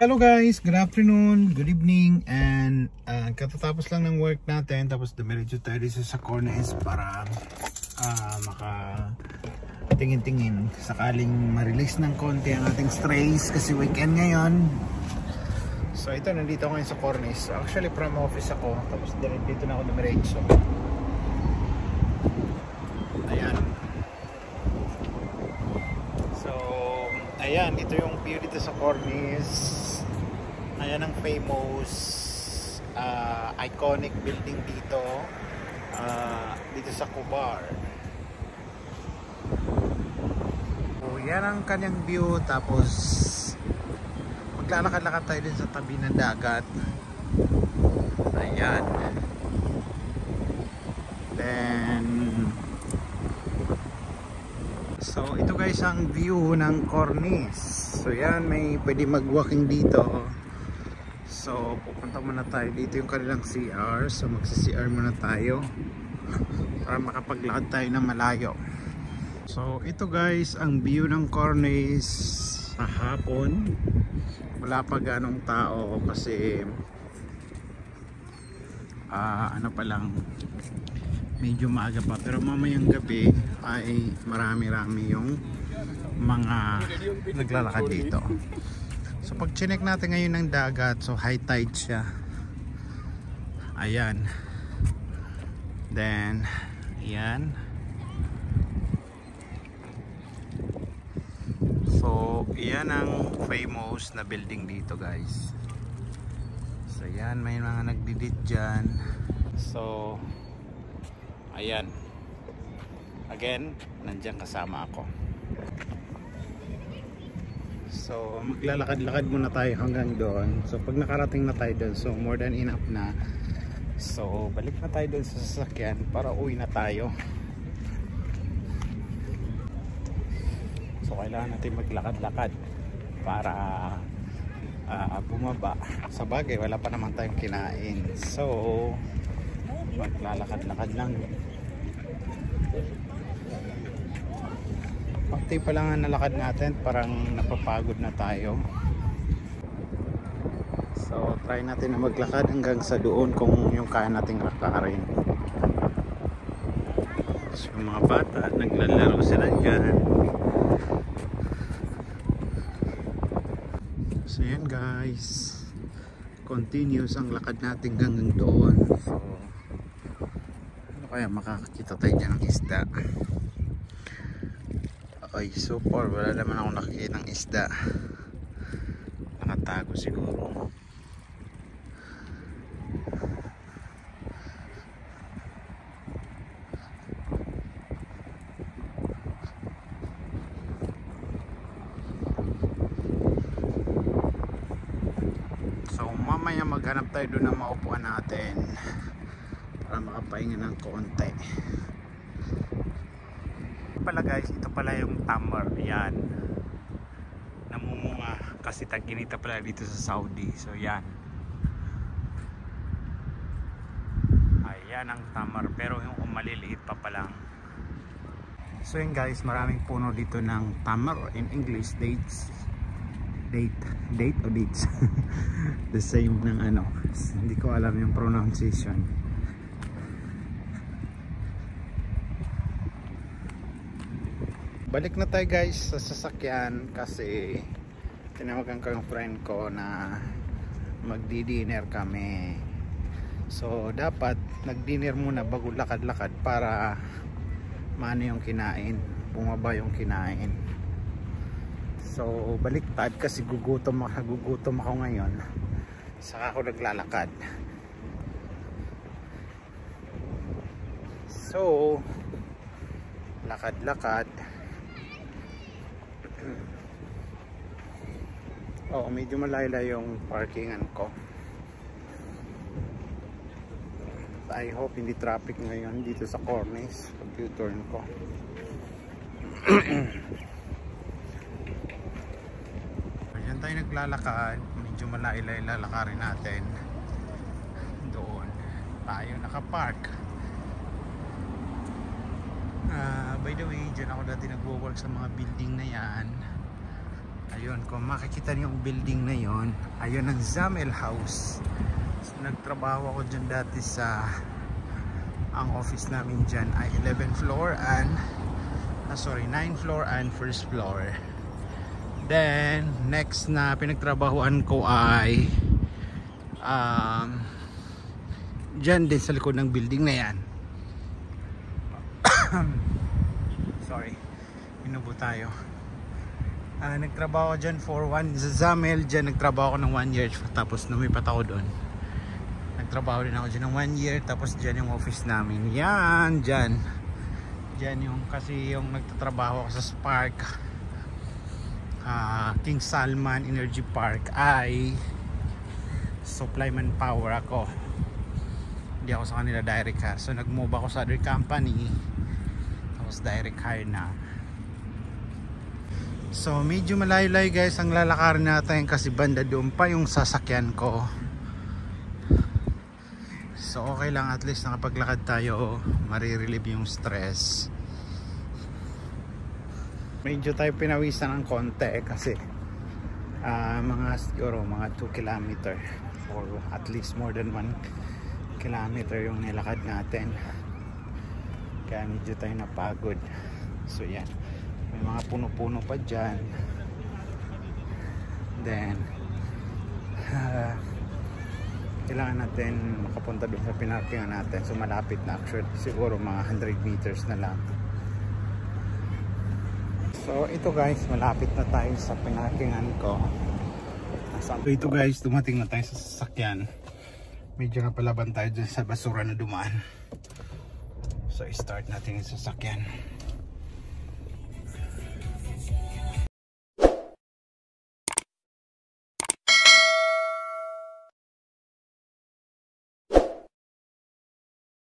Hello guys, good afternoon, good evening, and katatapos lang ng work natin, tapos dumiretso tayo dito sa Cornes para makatingin-tingin sakaling ma-release ng konti ang ating strays kasi weekend ngayon. So ito, nandito ako ngayon sa Cornes. Actually from office ako, tapos dito na ako dumiretso. Ayan. So ayan, ito yung view dito sa Cornes. Ayan ang famous iconic building dito sa Cobar. So yan ang kanyang view, tapos maglalakad-lakad tayo din sa tabi ng dagat. Ayan. Then so ito guys ang view ng Cornes. So yan, may pwede mag-walking dito. So pupunta muna tayo dito, yung kanilang CR. So magsi-CR muna tayo para makapaglakad tayo na malayo. So ito guys ang view ng Cornes sa hapon. Wala pa ganong tao kasi ano pa lang, medyo maaga pa, pero mamayang gabi ay marami-rami yung mga naglalakad dito. So pag chinek natin ngayon ng dagat, so high tide siya. Ayan. Then ayan. So yan ang famous na building dito guys. So yan, may mga nagdidit dyan. So ayan. Again, nandiyan kasama ako. So maglalakad-lakad muna tayo hanggang doon. So pag nakarating na tayo doon, so more than enough na. So balik na tayo doon sa sasakyan para uwi na tayo. So kailangan natin maglakad-lakad para bumaba. Sa bagay wala pa naman tayong kinain, so maglalakad-lakad lang. Pati pa lang ang nalakad natin, parang napapagod na tayo. So try natin na maglakad hanggang sa doon kung yung kaya nating lakarin. So yung mga bata naglalaro sila dyan. So yan guys, continuous ang lakad natin hanggang doon. So ano kaya makakakita tayo dyan ng isda? Ay, so far wala naman ako nakikita ng isda. Nakatago siguro. So mamaya maghanap tayo doon na maupuan natin para makapahinga ng konti. Pala guys, ito pala yung Tamar. Yan, namumunga kasi tag-inita pala dito sa Saudi. So yan, ayan ang Tamar, pero yung maliliit pa lang. So yun guys, maraming puno dito ng Tamar, in English dates. Date o dates the same ng ano, hindi ko alam yung pronunciation. Balik na tayo guys sa sasakyan kasi tinawagan ko yung friend ko na magdi-dinner kami. So dapat nag-dinner muna bago lakad-lakad para maano yung kinain, bumaba yung kinain. So baliktad kasi gugutom ako ngayon, saka ako naglalakad. So lakad-lakad. Oh, medyo malayo yung parkingan ko. I hope hindi traffic ngayon dito sa Cornes pag U-turn ko. Ayan tayo naglalakad, medyo malayo lalakarin natin. Doon tayo nakapark. By the way, dyan ako dati nagwo-work sa mga building na yan. Ayun, kung makikita niyo yung building na yon, ayun ang Zamel House. So, nagtrabaho ako dyan dati sa, ang office namin dyan ay 11th floor and 9th floor and 1st floor. Then next na pinagtrabahuan ko ay dyan din sa likod ng building na yan. Sorry, inubo tayo. Nagtrabaho ko dyan for sa Zamel. Dyan nagtrabaho ako ng 1 year, tapos lumipat ako doon. Nagtrabaho din ako dyan ng 1 year, tapos dyan yung office namin. Yan, dyan yung, kasi yung nagtatrabaho ako sa Spark, King Salman Energy Park, ay supply manpower ako. Hindi ako sa kanila direct hire. So nag-move ako sa other company, tapos direct hire na. So medyo malayo-layo guys ang lalakarin natin, kasi banda doon pa yung sasakyan ko. So okay lang, at least nakapaglakad tayo, marirelieve yung stress. Medyo tayo pinawisan ng konti kasi siguro mga 2 kilometer or at least more than 1 kilometer yung nilakad natin, kaya medyo tayo napagod. So yan, may mga puno-puno pa dyan. Then kailangan natin makapunta doon sa pinarkingan natin. So malapit na, actually siguro mga 100 meters na lang. So ito guys, malapit na tayo sa pinarkingan ko. So ito guys, dumating na tayo sa sasakyan. Medyo napalaban tayo dyan sa basura na dumaan. So i-start natin yung sasakyan.